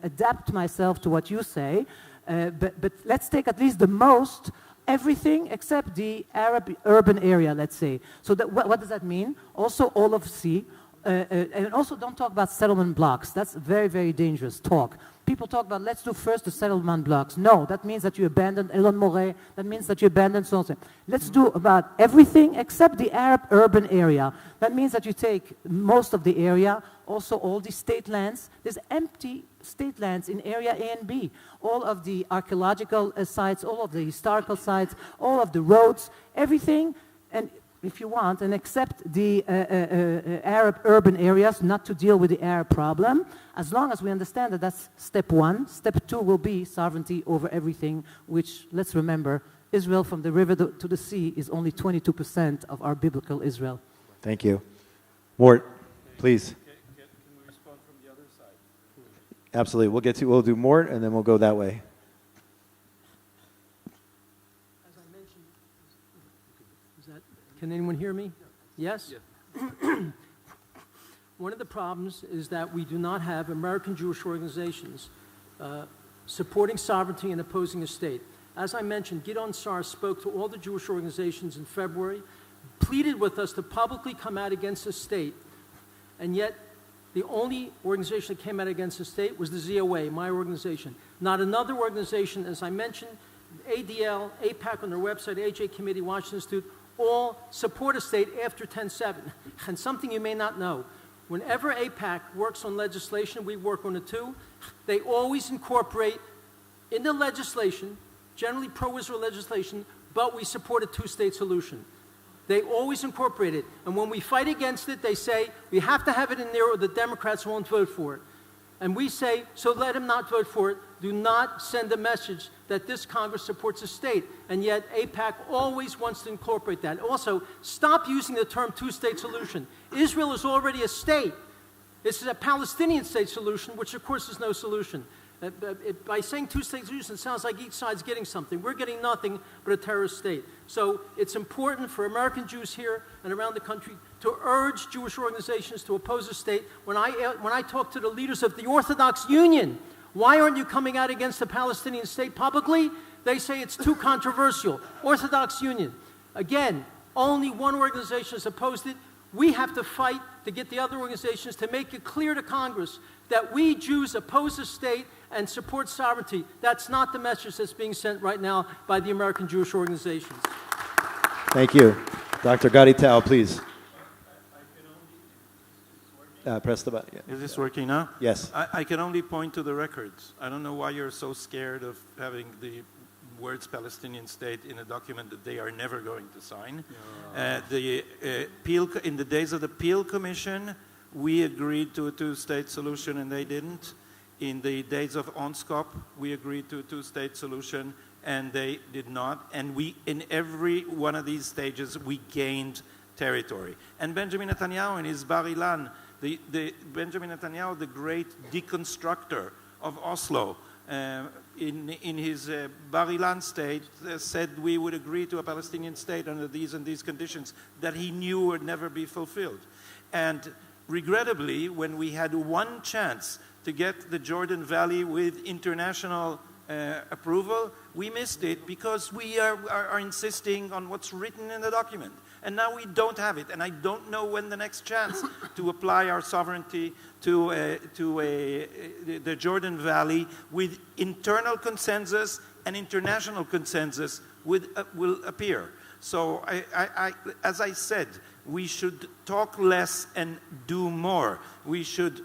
adapt myself to what you say. But let's take at least the most, everything except the Arab urban area, let's say. So what does that mean? Also all of C. And also don't talk about settlement blocks. That's very, very dangerous talk. People talk about, let's do first the settlement blocks. No, that means that you abandon Elon Moreh. That means that you abandon so on. Let's do about everything except the Arab urban area. That means that you take most of the area, also all the state lands. There's empty state lands in area A and B. All of the archaeological sites, all of the historical sites, all of the roads, everything. And if you want, and accept the Arab urban areas, not to deal with the Arab problem, as long as we understand that that's step one. Step two will be sovereignty over everything, which, let's remember, Israel from the river to the sea is only 22% of our biblical Israel. Thank you. Mort, please. Can we respond from the other side? Absolutely. We'll do Mort, and then we'll go that way. Can anyone hear me? Yes? One of the problems is that we do not have American Jewish organizations supporting sovereignty and opposing a state. As I mentioned, Gideon Sar spoke to all the Jewish organizations in February, pleaded with us to publicly come out against the state, and yet the only organization that came out against the state was the ZOA, my organization. Not another organization, as I mentioned, ADL, APAC on their website, AJ Committee, Washington Institute, all support a state after 10/7. And something you may not know, whenever APAC works on legislation, we work on it too, they always incorporate in the legislation, generally pro-Israel legislation, but we support a two-state solution. They always incorporate it. And when we fight against it, they say, we have to have it in there or the Democrats won't vote for it. And we say, so let them not vote for it. Do not send a message that this Congress supports a state. And yet AIPAC always wants to incorporate that. Also, stop using the term two-state solution. Israel is already a state. This is a Palestinian state solution, which of course is no solution. By saying two-state solution, it sounds like each side's getting something. We're getting nothing but a terrorist state. So it's important for American Jews here and around the country to urge Jewish organizations to oppose a state. When I talk to the leaders of the Orthodox Union, why aren't you coming out against the Palestinian state publicly? They say it's too controversial. Orthodox Union. Again, only one organization has opposed it. We have to fight to get the other organizations to make it clear to Congress that we Jews oppose the state and support sovereignty. That's not the message that's being sent right now by the American Jewish organizations. Thank you. Dr. Ohad Tal, please. Press the button. Yeah. Is this working now? Yes. I can only point to the records. I don't know why you're so scared of having the words Palestinian state in a document that they are never going to sign. In the days of the Peel Commission, we agreed to a two-state solution and they didn't. In the days of ONSCOP, we agreed to a two-state solution and they did not. And in every one of these stages, we gained territory. And Benjamin Netanyahu in his Bar Ilan, Benjamin Netanyahu, the great deconstructor of Oslo, in his Bar Ilan state, said we would agree to a Palestinian state under these and these conditions that he knew would never be fulfilled. And regrettably, when we had one chance to get the Jordan Valley with international approval, we missed it because we are insisting on what's written in the document. And now we don't have it, and I don't know when the next chance to apply our sovereignty to the Jordan Valley with internal consensus and international consensus will appear. So as I said, we should talk less and do more. We should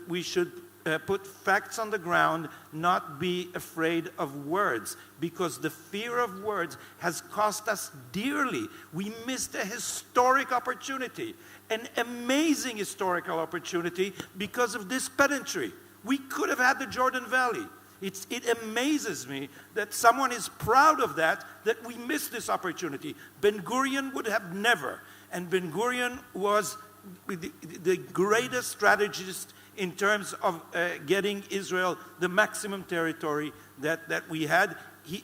put facts on the ground, not be afraid of words, because the fear of words has cost us dearly. We missed a historic opportunity, an amazing historical opportunity because of this pedantry. We could have had the Jordan Valley. It amazes me that someone is proud of that we missed this opportunity. Ben-Gurion would have never. And Ben-Gurion was the greatest strategist in terms of getting Israel the maximum territory that we had.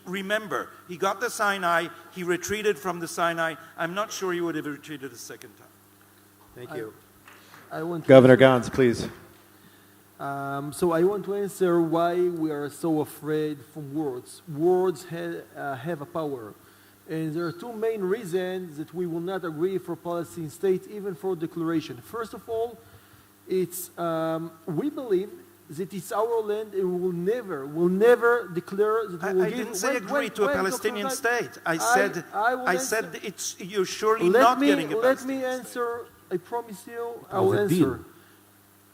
Remember, he got the Sinai, he retreated from the Sinai. I'm not sure he would have retreated a second time. Thank you. Governor Gans, please. So I want to answer why we are so afraid from words. Words have a power. And there are two main reasons that we will not agree for Palestinian state, even for declaration. First of all, it's we believe that it's our land and we will never declare that we will I give... didn't say agree to a Palestinian state. I said you're surely let not getting a Palestinian Let me answer. State. I promise you, I will answer.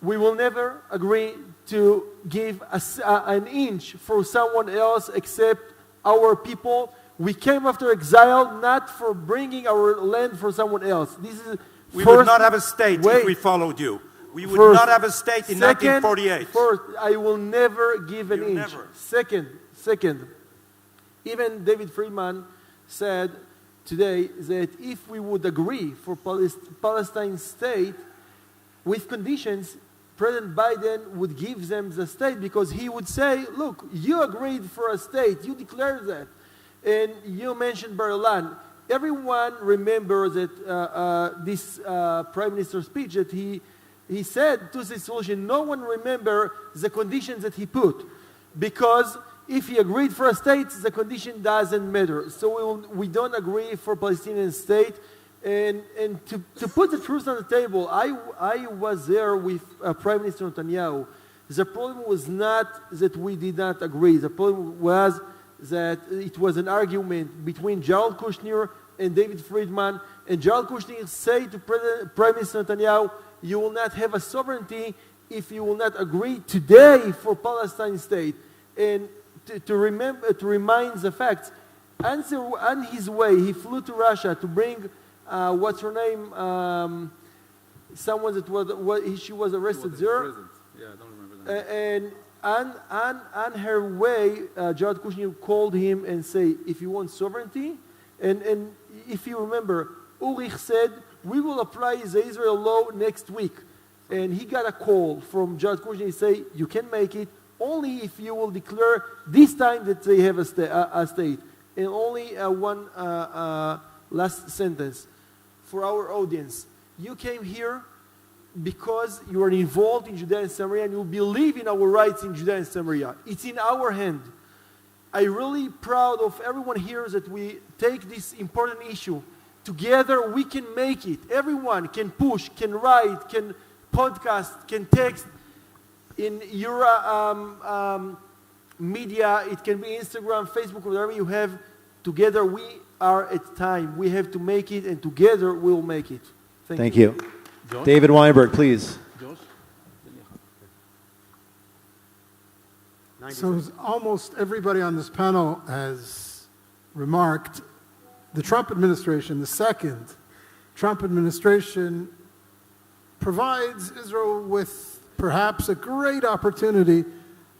We will never agree to give an inch for someone else except our people. We came after exile not for bringing our land for someone else. We would not have a state if we followed you. We would not have a state in 1948. First, I will never give an inch. Never. Second, even David Friedman said today that if we would agree for Palestine state with conditions, President Biden would give them the state because he would say, look, you agreed for a state, you declared that. And you mentioned Bar Ilan. Everyone remembers that this Prime Minister's speech that he he said two-state solution, no one remember the conditions that he put. Because if he agreed for a state, the condition doesn't matter. So we don't agree for Palestinian state. And to put the truth on the table, I was there with Prime Minister Netanyahu. The problem was not that we did not agree. The problem was that it was an argument between Jared Kushner and David Friedman. And Jared Kushner said to Prime Minister Netanyahu, you will not have a sovereignty if you will not agree today for Palestine state. And to remind the facts, on his way, he flew to Russia to bring, what's her name? Someone that she was arrested there. Yeah, I don't remember that. And on her way, Jared Kushner called him and said, if you want sovereignty, and if you remember, Ulrich said, we will apply the Israel law next week. And he got a call from Jared Kushner. He said, you can make it only if you will declare this time that they have a state. And only one last sentence for our audience. You came here because you are involved in Judea and Samaria and you believe in our rights in Judea and Samaria. It's in our hand. I'm really proud of everyone here that we take this important issue. Together we can make it. Everyone can push, can write, can podcast, can text. In your media, it can be Instagram, Facebook, whatever you have. Together we are at time. We have to make it, and together we'll make it. Thank you. Josh? David Weinberg, please. Josh? So as almost everybody on this panel has remarked, the Trump administration, the second Trump administration, provides Israel with perhaps a great opportunity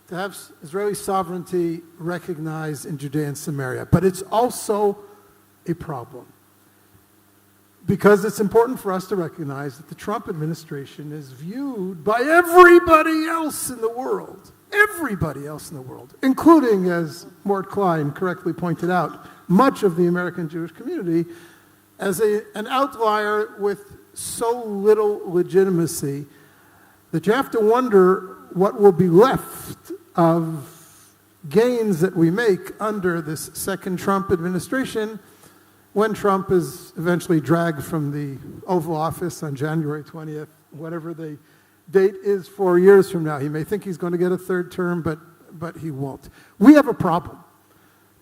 to have Israeli sovereignty recognized in Judea and Samaria. But it's also a problem. Because it's important for us to recognize that the Trump administration is viewed by everybody else in the world, including, as Mort Klein correctly pointed out, much of the American Jewish community, as an outlier with so little legitimacy that you have to wonder what will be left of gains that we make under this second Trump administration when Trump is eventually dragged from the Oval Office on January 20th, whatever the date is 4 years from now. He may think he's going to get a third term, but he won't. We have a problem.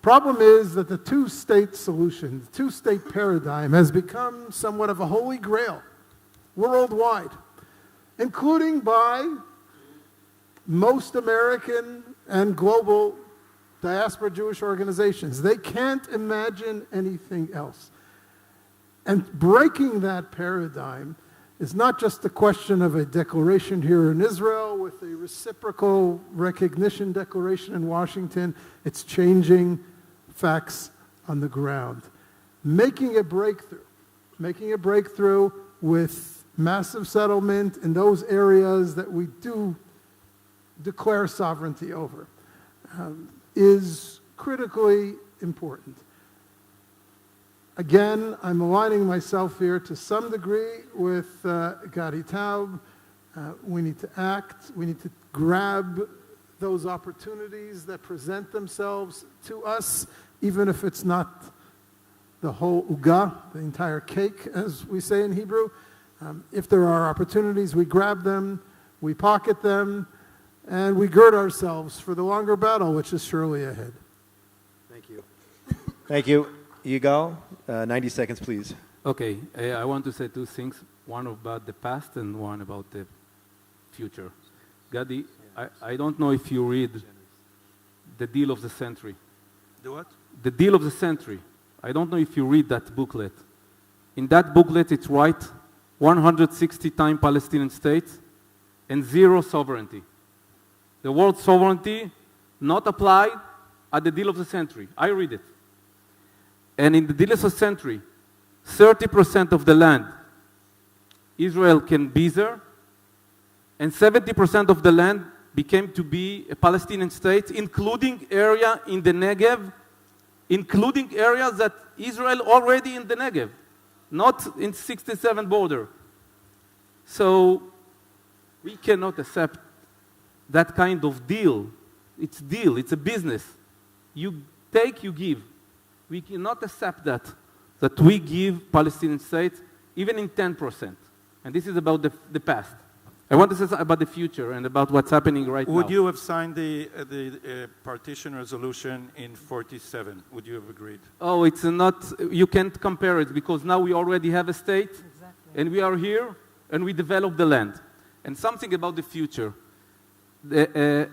Problem is that the two-state solution, the two-state paradigm has become somewhat of a holy grail worldwide, including by most American and global diaspora Jewish organizations. They can't imagine anything else. And breaking that paradigm is not just a question of a declaration here in Israel with a reciprocal recognition declaration in Washington. It's changing facts on the ground. Making a breakthrough with massive settlement in those areas that we do declare sovereignty over is critically important. Again, I'm aligning myself here to some degree with Gadi Taub. We need to act. We need to grab those opportunities that present themselves to us, even if it's not the whole uga, the entire cake, as we say in Hebrew. If there are opportunities, we grab them, we pocket them, and we gird ourselves for the longer battle, which is surely ahead. Thank you. Thank you. Yigal, 90 seconds, please. Okay, I want to say two things, one about the past and one about the future. Gadi, I don't know if you read The Deal of the Century. The what? The Deal of the Century. I don't know if you read that booklet. In that booklet, it's right 160 times Palestinian states and 0 sovereignty. The word sovereignty not applied at the Deal of the Century. I read it. And in the Deal of the Century, 30% of the land Israel can be there, and 70% of the land became to be a Palestinian state, including area in the Negev, including areas that Israel already in the Negev, not in 67 border. So We cannot accept that kind of deal. It's a business. You take, you give. We cannot accept that we give Palestinian state even in 10%. And this is about the past. I want to say something about the future and about what's happening right now. Would you have signed the partition resolution in 47? Would you have agreed? Oh, it's not, you can't compare it because now we already have a state, and we are here, and we develop the land. And something about the future.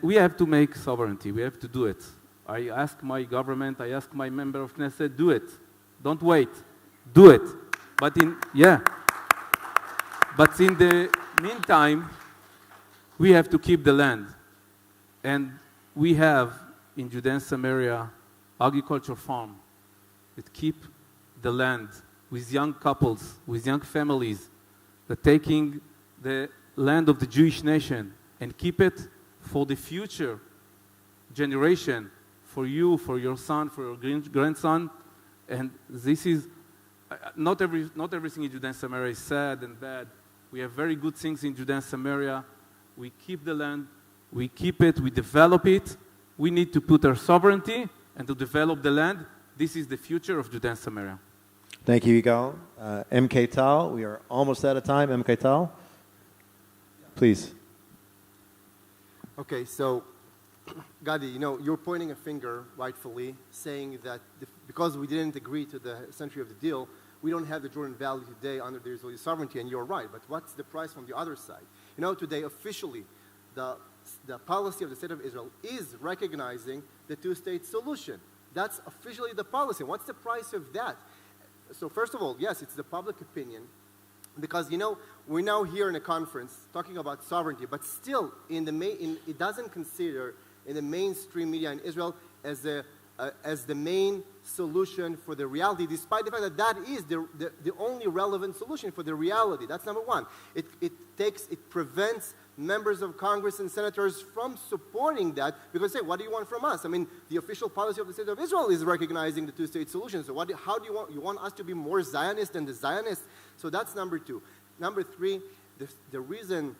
We have to make sovereignty. We have to do it. I ask my government, I ask my member of Knesset, do it. Don't wait. Do it. But in the meantime, we have to keep the land. And we have in Judea and Samaria agriculture farm that keep the land with young couples, with young families, that taking the land of the Jewish nation and keep it for the future generation, for you, for your son, for your grandson. And this is, not everything in Judea and Samaria is sad and bad. We have very good things in Judea and Samaria. We keep the land, we keep it, we develop it. We need to put our sovereignty and to develop the land. This is the future of Judea and Samaria. Thank you, Yigal. MK Tal, we are almost out of time. MK Tal, please. Okay, so, Gadi, you're pointing a finger, rightfully, saying that because we didn't agree to the century of the deal, we don't have the Jordan Valley today under the Israeli sovereignty, and you're right. But what's the price from the other side? Today, officially, the policy of the State of Israel is recognizing the two-state solution. That's officially the policy. What's the price of that? So first of all, yes, it's the public opinion. Because, we're now here in a conference talking about sovereignty, but still it doesn't consider in the mainstream media in Israel as the main solution for the reality, despite the fact that that is the only relevant solution for the reality. That's number one. It prevents members of Congress and senators from supporting that because say, what do you want from us? I mean, the official policy of the State of Israel is recognizing the two-state solution. So how do you want us to be more Zionist than the Zionists? So that's number two. Number three, the reason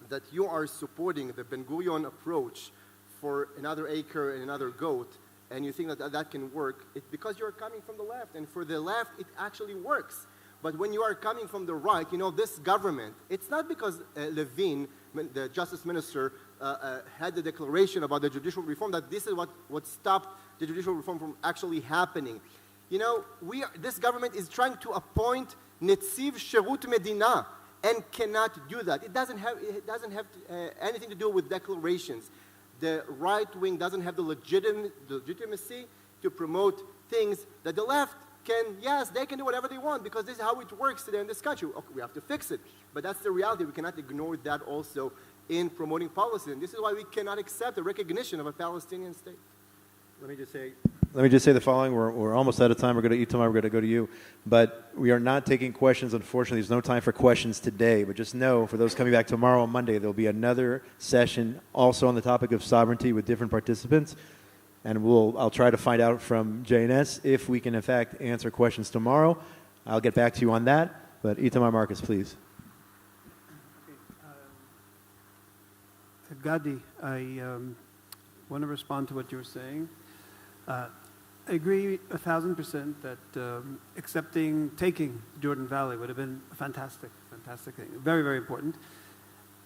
that you are supporting the Ben-Gurion approach for another acre and another goat, and you think that can work, it's because you're coming from the left. And for the left, it actually works. But when you are coming from the right, this government, it's not because Levine, the justice minister, had the declaration about the judicial reform that this is what stopped the judicial reform from actually happening. This government is trying to appoint Netziv Sherut Medina and cannot do that. It doesn't have anything to do with declarations. The right wing doesn't have the legitimacy to promote things that the left they can do whatever they want because this is how it works today in this country. Okay, we have to fix it. But that's the reality. We cannot ignore that also in promoting policy. And this is why we cannot accept the recognition of a Palestinian state. Let me just say the following. We're almost out of time. We're going to Itamar. We're going to go to you. But we are not taking questions, unfortunately. There's no time for questions today. But just know, for those coming back tomorrow on Monday, there will be another session also on the topic of sovereignty with different participants. And I'll try to find out from JNS if we can, in fact, answer questions tomorrow. I'll get back to you on that. But Itamar Marcus, please. Gadi, I want to respond to what you were saying. I agree 1,000% that taking Jordan Valley would have been a fantastic thing. Very, very important.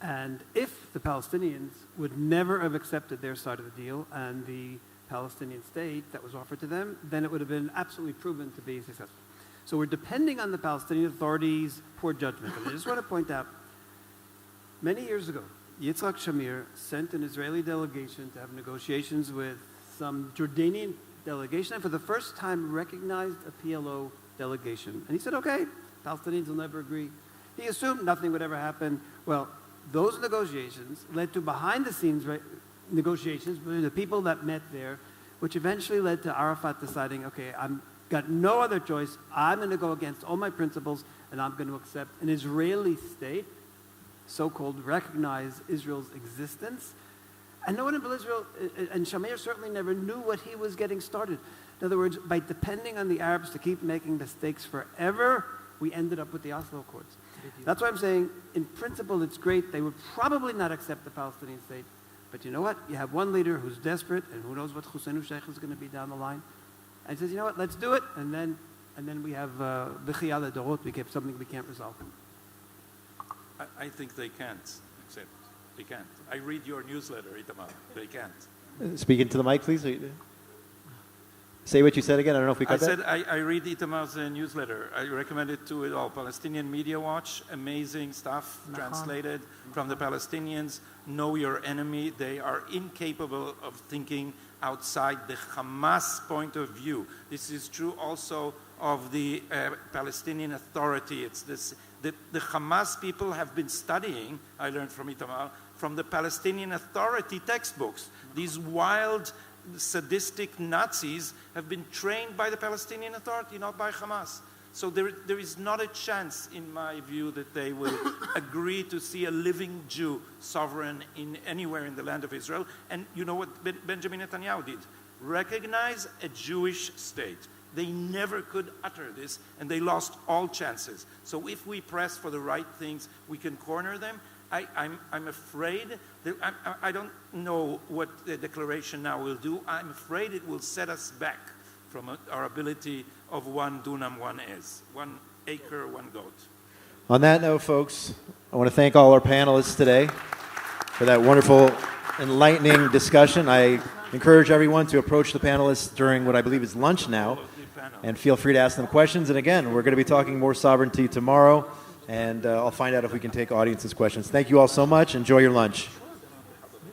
And if the Palestinians would never have accepted their side of the deal and the Palestinian state that was offered to them, then it would have been absolutely proven to be successful. So we're depending on the Palestinian authorities' poor judgment. And I just want to point out, many years ago, Yitzhak Shamir sent an Israeli delegation to have negotiations with some Jordanian delegation, and for the first time recognized a PLO delegation. And he said, okay, Palestinians will never agree. He assumed nothing would ever happen. Well, those negotiations led to behind-the-scenes negotiations with the people that met there, which eventually led to Arafat deciding, okay, I've got no other choice. I'm going to go against all my principles, and I'm going to accept an Israeli state, so-called recognize Israel's existence. And no one in Israel, and Shamir certainly never knew what he was getting started. In other words, by depending on the Arabs to keep making mistakes forever, we ended up with the Oslo Accords. That's why I'm saying, in principle, it's great. They would probably not accept the Palestinian state. But you know what? You have one leader who's desperate, and who knows what Hussein Sheikh is going to be down the line. And says, you know what? Let's do it. And then we have B'chiyala Dorot. We have something we can't resolve. I think they can't accept. They can't. I read your newsletter, Itamar. They can't. Speak into the mic, please. Say what you said again. I don't know if we I got that. said I read Itamar's newsletter. I recommend it to it all. Palestinian Media Watch, amazing stuff, translated from the Palestinians. Know your enemy. They are incapable of thinking outside the Hamas point of view. This is true also of the Palestinian Authority. It's this. The Hamas people have been studying, I learned from Itamar, from the Palestinian Authority textbooks. These wild, sadistic Nazis have been trained by the Palestinian Authority, not by Hamas. So there is not a chance, in my view, that they will agree to see a living Jew sovereign anywhere in the land of Israel. And you know what Benjamin Netanyahu did? Recognize a Jewish state. They never could utter this, and they lost all chances. So if we press for the right things, we can corner them. I'm afraid that I don't know what the declaration now will do. I'm afraid it will set us back from our ability of 1 dunam, 1 ez, 1 acre, 1 goat. On that note, folks, I want to thank all our panelists today for that wonderful, enlightening discussion. I encourage everyone to approach the panelists during what I believe is lunch now, and feel free to ask them questions. And again, we're going to be talking more sovereignty tomorrow, and I'll find out if we can take audience's questions. Thank you all so much. Enjoy your lunch.